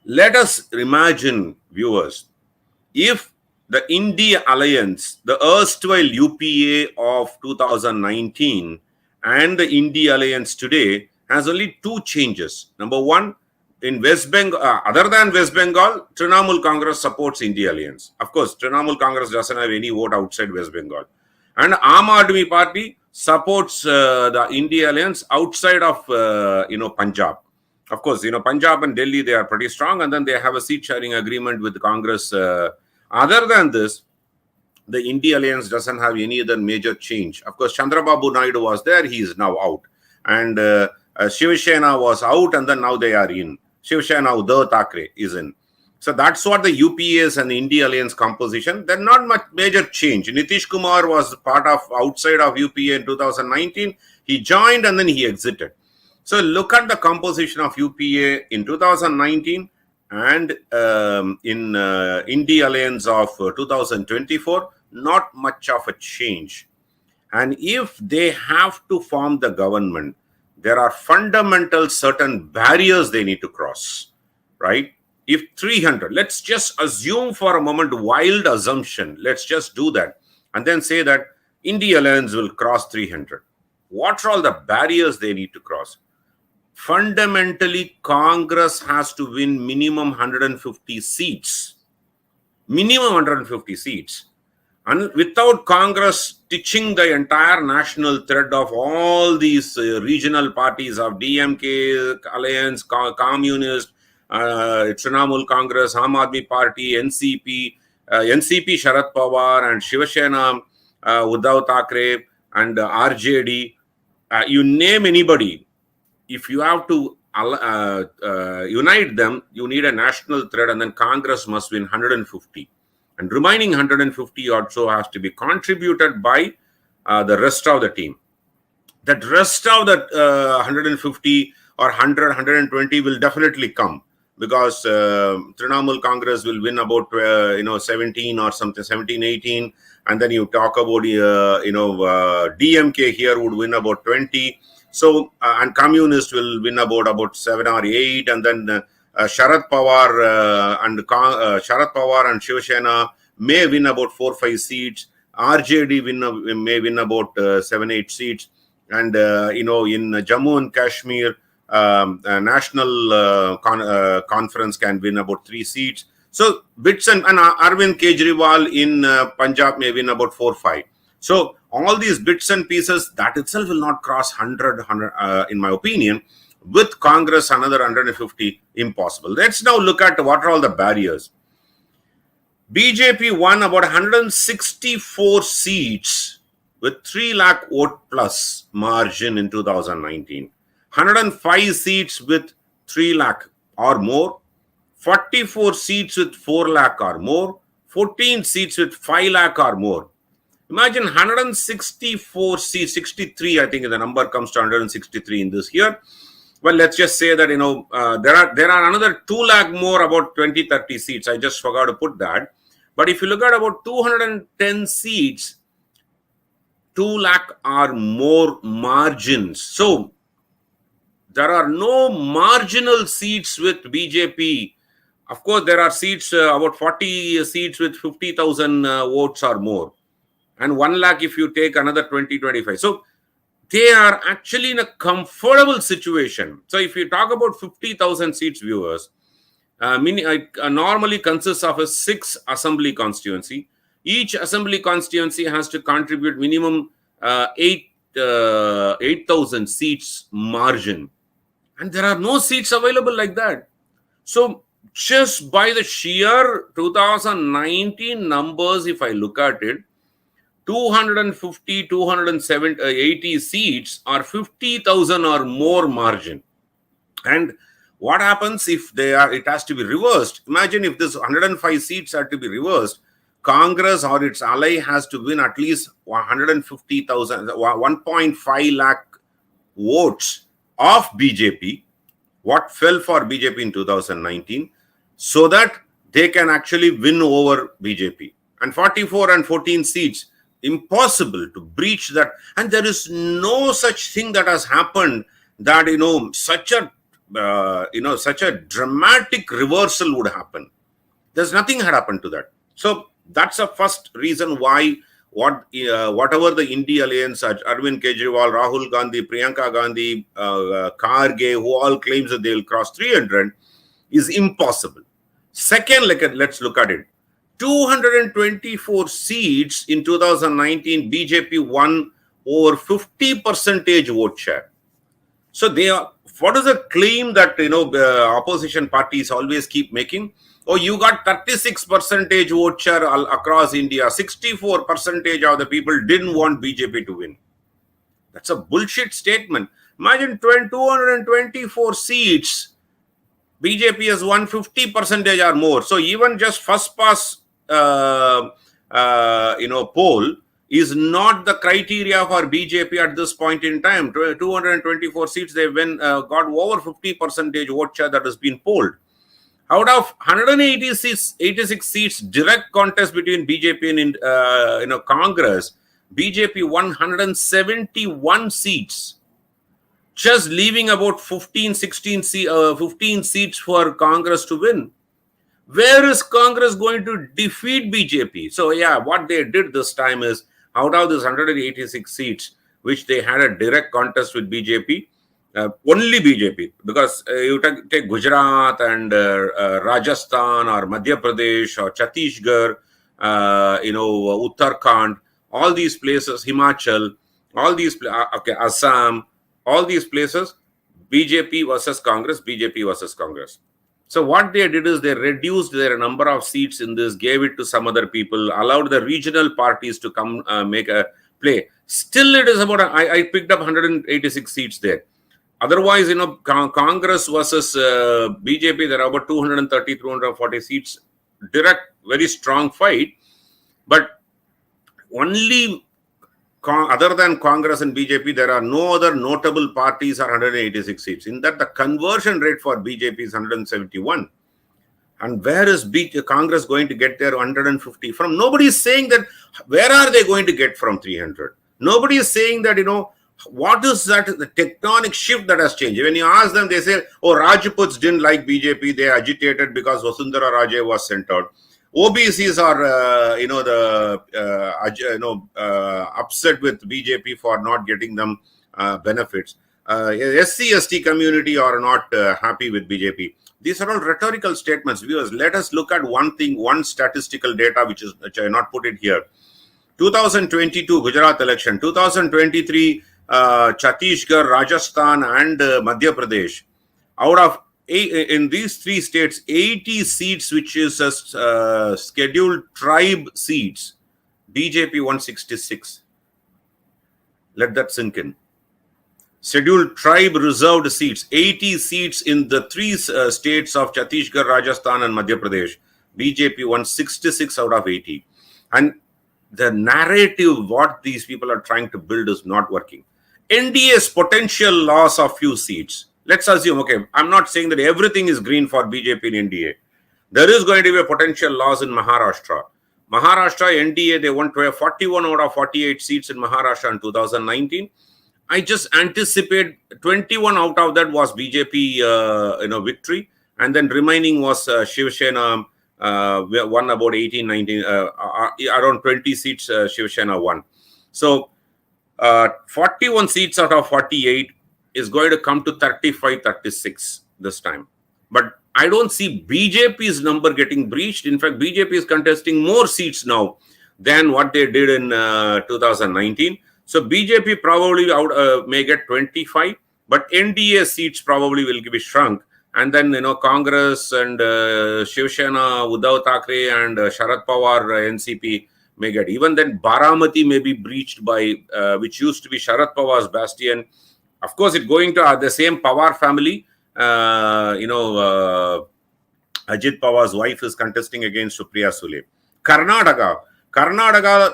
Let us imagine, viewers, if the Indi alliance, the erstwhile UPA of 2019 and the Indi alliance today has only two changes. Number one, in West Bengal, other than West Bengal, Trinamool Congress supports Indi alliance. Of course, Trinamool Congress doesn't have any vote outside West Bengal. And Aam Aadmi Party supports the Indi alliance outside of, Punjab. Of course, Punjab and Delhi, they are pretty strong, and then they have a seat sharing agreement with Congress. Other than this, the Indi alliance doesn't have any other major change. Of course, Chandrababu Naidu was there, he is now out. And Shiv Sena was out, and then now they are in. Shiv Sena 𝗤𝗚𝘅 is in. So that's what the UPAs and the Indi alliance composition. There's not much major change. Nitish Kumar was part of outside of UPA in 2019. He joined and then he exited. So look at the composition of UPA in 2019 and in Indi alliance of 2024. Not much of a change. And if they have to form the government, there are fundamental certain barriers they need to cross, right? If 300, let's just assume for a moment, wild assumption, let's just do that and then say that Indi alliance will cross 300. What are all the barriers they need to cross? Fundamentally, Congress has to win minimum 150 seats. Minimum 150 seats. And without Congress stitching the entire national thread of all these regional parties of DMK, Alliance, Communist, Trinamool Congress, Aam Aadmi Party, NCP Sharad Pawar, and Shiv Sena, Uddhav Thackeray, and RJD, you name anybody. If you have to unite them, you need a national thread, and then Congress must win 150. And remaining 150 or so has to be contributed by the rest of the team. That rest of that 150 or 100, 120 will definitely come, because Trinamool Congress will win about 17 or something, 17, 18, and then you talk about DMK here would win about 20. So and Communist will win about 7 or 8, and then Sharad Pawar and Shiv Sena may win about 4 or 5 seats. RJD may win about 7 or 8 seats, and in Jammu and Kashmir, national conference can win about 3 seats. So bits and Arvind Kejriwal in Punjab may win about 4 or 5. So all these bits and pieces, that itself will not cross 100 in my opinion. With Congress, another 150, impossible. Let's now look at what are all the barriers. BJP won about 164 seats with 3 lakh vote plus margin in 2019. 105 seats with 3 lakh or more. 44 seats with 4 lakh or more. 14 seats with 5 lakh or more. Imagine 164 seats, 63, I think the number comes to 163 in this year. Well, let's just say that, there are another 2 lakh more, about 20, 30 seats. I just forgot to put that. But if you look at about 210 seats, 2 lakh or more margins. So there are no marginal seats with BJP. Of course, there are seats, about 40 seats with 50,000 votes or more. And 1 lakh if you take another 20, 25. So they are actually in a comfortable situation. So if you talk about 50,000 seats, viewers, normally consists of a 6 assembly constituency. Each assembly constituency has to contribute minimum 8,000 seats margin. And there are no seats available like that. So just by the sheer 2019 numbers, if I look at it, 250, 280 seats or 50,000 or more margin. And what happens if it has to be reversed? Imagine if this 105 seats are to be reversed, Congress or its ally has to win at least 150,000, 1.5 lakh votes of BJP, what fell for BJP in 2019, so that they can actually win over BJP. And 44 and 14 seats, impossible to breach that. And there is no such thing that has happened that, such a such a dramatic reversal would happen. There's nothing had happened to that. So that's the first reason why whatever the Indi alliance, Arvind Kejriwal, Rahul Gandhi, Priyanka Gandhi, Kharge, who all claims that they will cross 300, is impossible. Second, let's look at it. 224 seats in 2019, BJP won over 50% vote share. So what is the claim that opposition parties always keep making? Oh, you got 36% vote share across India. 64% of the people didn't want BJP to win. That's a bullshit statement. Imagine 224 seats. BJP has won 50% or more. So even just first pass, poll is not the criteria for BJP at this point in time. 224 seats, they got over 50% vote share that has been polled. Out of 186 seats direct contest between BJP and Congress, BJP won 171 seats, just leaving about 15 seats for Congress to win. Where is Congress going to defeat BJP? So what they did this time is, out of this 186 seats, which they had a direct contest with BJP, only BJP, because you take Gujarat and Rajasthan or Madhya Pradesh or Chhattisgarh, Uttarakhand, all these places, Himachal, all these, Assam, all these places, BJP versus Congress, BJP versus Congress. So what they did is they reduced their number of seats in this, gave it to some other people, allowed the regional parties to come make a play. Still, it is about, I picked up 186 seats there. Otherwise, Congress versus BJP, there are about 230, 240 seats. Direct, very strong fight. But only other than Congress and BJP, there are no other notable parties or 186 seats. In that, the conversion rate for BJP is 171. And where is Congress going to get their 150 from? Nobody is saying that. Where are they going to get from 300? Nobody is saying that, what is that, the tectonic shift that has changed? When you ask them, they say, oh, Rajputs didn't like BJP. They agitated because Vasundhara Raje was sent out. OBCs are, upset with BJP for not getting them benefits. SC/ST community are not happy with BJP. These are all rhetorical statements. Viewers, let us look at one statistical data, which I not put it here. 2022 Gujarat election, 2023 Chhattisgarh, Rajasthan, and Madhya Pradesh. Out of in these three states, 80 seats, which is scheduled tribe seats, BJP 166. Let that sink in. Scheduled tribe reserved seats, 80 seats in the three states of Chhattisgarh, Rajasthan, and Madhya Pradesh. BJP 166 out of 80. And the narrative, what these people are trying to build, is not working. NDA's potential loss of few seats. Let's assume, okay, I'm not saying that everything is green for BJP in NDA. There is going to be a potential loss in Maharashtra. Maharashtra, NDA, they won 41 out of 48 seats in Maharashtra in 2019. I just anticipate 21 out of that was BJP, victory. And then remaining was Shiv Sena, won about 18, 19, around 20 seats Shiv Sena won. So 41 seats out of 48 is going to come to 35, 36 this time. But I don't see BJP's number getting breached. In fact, BJP is contesting more seats now than what they did in 2019. So BJP probably may get 25, but NDA seats probably will be shrunk. And then, Congress and Shiv Sena, Uddhav Thackeray and Sharad Pawar, NCP may get. Even then, Baramati may be breached by, which used to be Sharad Pawar's bastion. Of course, it's going to the same Pawar family. Ajit Pawar's wife is contesting against Supriya Sule. Karnataka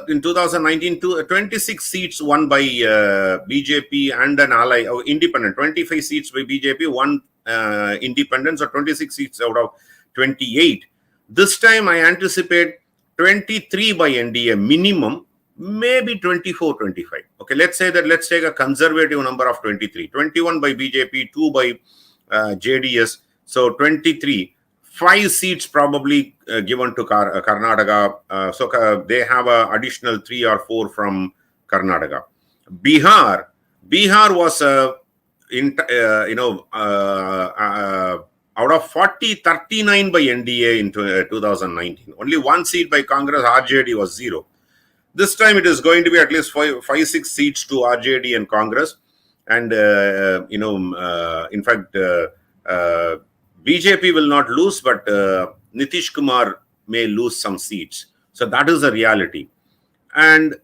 in 2019, 26 seats won by BJP and an ally, independent. 25 seats by BJP, one independent, so 26 seats out of 28. This time I anticipate 23 by NDA minimum, maybe 24, 25. Okay, let's take a conservative number of 23. 21 by BJP, 2 by JDS. So 23. 5 seats probably given to Karnataka. So they have an additional 3 or 4 from Karnataka. Bihar was out of 40, 39 by NDA in 2019. Only 1 seat by Congress. RJD was 0. This time it is going to be at least 5-6 seats to RJD and Congress. And in fact, BJP will not lose, but Nitish Kumar may lose some seats. So that is the reality. And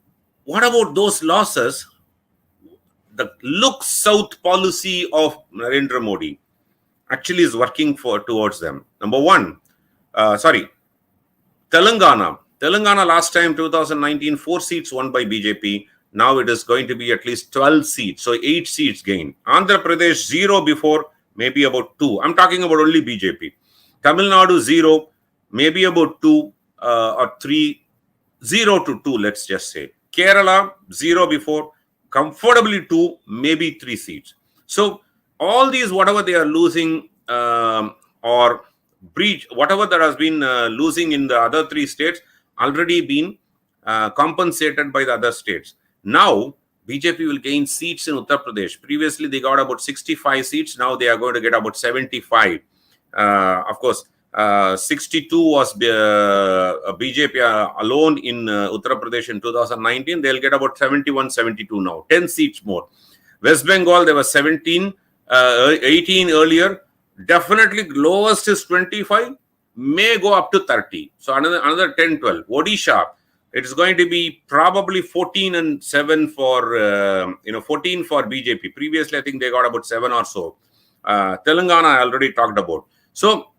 what about those losses? The look south policy of Narendra Modi actually is working towards them. Number one, Telangana last time 2019, 4 seats won by BJP. Now it is going to be at least 12 seats. So 8 seats gain. Andhra Pradesh 0 before, maybe about 2. I'm talking about only BJP. Tamil Nadu 0, maybe about 2 or 3, 0 to 2, let's just say. Kerala 0 before, comfortably 2, maybe 3 seats. So all these, whatever they are losing or breach, whatever that has been losing in the other 3 states, already been compensated by the other states. Now, BJP will gain seats in Uttar Pradesh. Previously, they got about 65 seats. Now they are going to get about 75. Of course, 62 was BJP alone in Uttar Pradesh in 2019. They'll get about 71, 72 now. 10 seats more. West Bengal, there was 18 earlier. Definitely lowest is 25. May go up to 30. So another 10, 12. Odisha, it is going to be probably 14 and 7 for 14 for BJP. Previously, I think they got about 7 or so. Telangana, I already talked about. So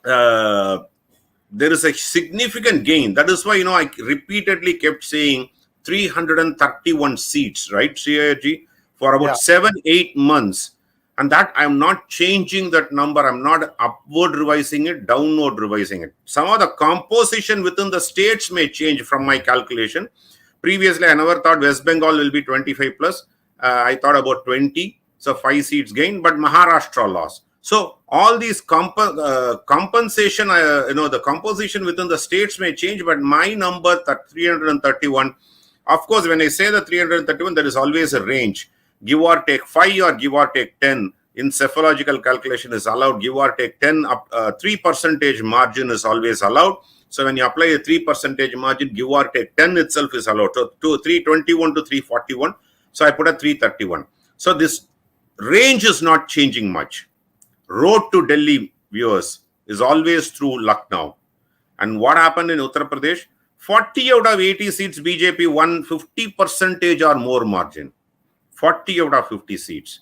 there is a significant gain. That is why I repeatedly kept saying 331 seats, right, Sree Iyer ji, for about 7-8 months. And that I'm not changing that number. I'm not upward revising it, downward revising it. Some of the composition within the states may change from my calculation. Previously, I never thought West Bengal will be 25 plus. I thought about 20. So 5 seats gain, but Maharashtra lost. So all these compensation, the composition within the states may change, but my number, 331, of course, when I say the 331, there is always a range. Give or take 5 or give or take 10 in cephalogical calculation is allowed. Give or take 10, 3% margin is always allowed. So when you apply a 3% margin, give or take 10 itself is allowed. So 321 to 341. So I put a 331. So this range is not changing much. Road to Delhi, viewers, is always through Lucknow. And what happened in Uttar Pradesh? 40 out of 80 seats BJP won 50% or more margin. 40 out of 50 seats.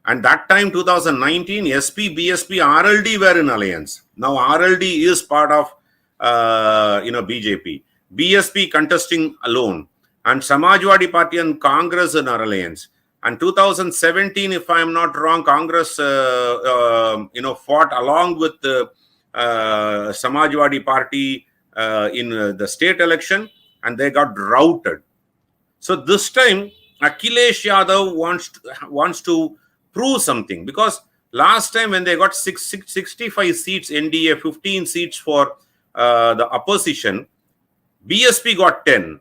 And that time, 2019, SP, BSP, RLD were in alliance. Now RLD is part of BJP. BSP contesting alone. And Samajwadi Party and Congress in our alliance. And 2017, if I am not wrong, Congress fought along with the Samajwadi Party in the state election, and they got routed. So this time, 𝗤𝘁𝘆 𝗖𝙁 wants to prove something, because last time when they got 65 seats NDA, 15 seats for the opposition, BSP got 10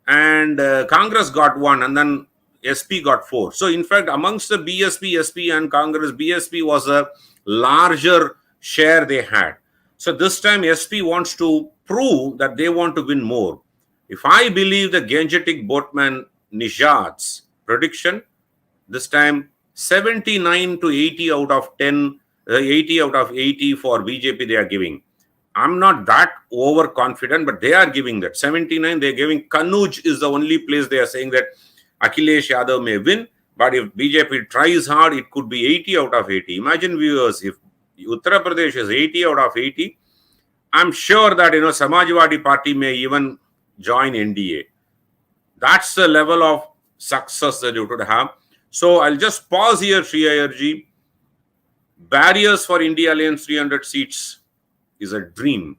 and Congress got 1, and then SP got 4. So in fact, amongst the BSP, SP and Congress, BSP was a larger share they had. So this time SP wants to prove that they want to win more. If I believe the 𝗤𝙧𝙤𝙁 Boatman Nijad's prediction, this time 79 to 80 out of 10, 80 out of 80 for BJP they are giving. I'm not that overconfident, but they are giving that. 79, they're giving. Kannauj is the only place they are saying that 𝗤𝘁𝘆 𝗖𝙁 may win, but if BJP tries hard, it could be 80 out of 80. Imagine, viewers, if Uttar Pradesh is 80 out of 80, I'm sure that Samajwadi Party may even join NDA. That's the level of success that you could have. So I'll just pause here, Sree Iyer ji. Barriers for India Alliance 300 seats is a dream.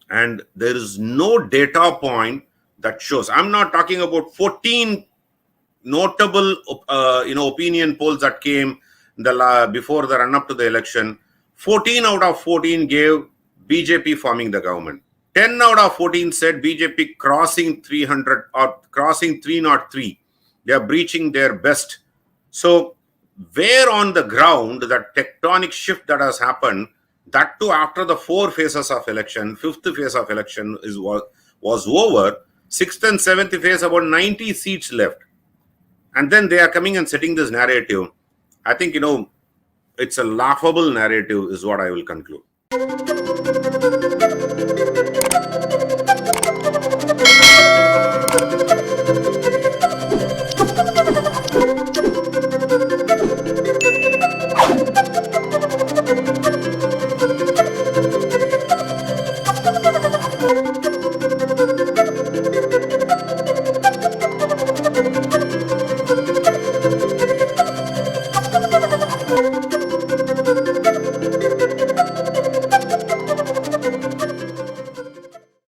And there is no data point that shows. I'm not talking about 14 notable opinion polls that came before the run-up to the election, 14 out of 14 gave BJP forming the government. 10 out of 14 said BJP crossing 300 or crossing 303. They are breaching their best. So where on the ground that tectonic shift that has happened, that too after the 4 phases of election, 5th phase of election was over, 6th and 7th phase, about 90 seats left. And then they are coming and setting this narrative. I think, it's a laughable narrative is what I will conclude.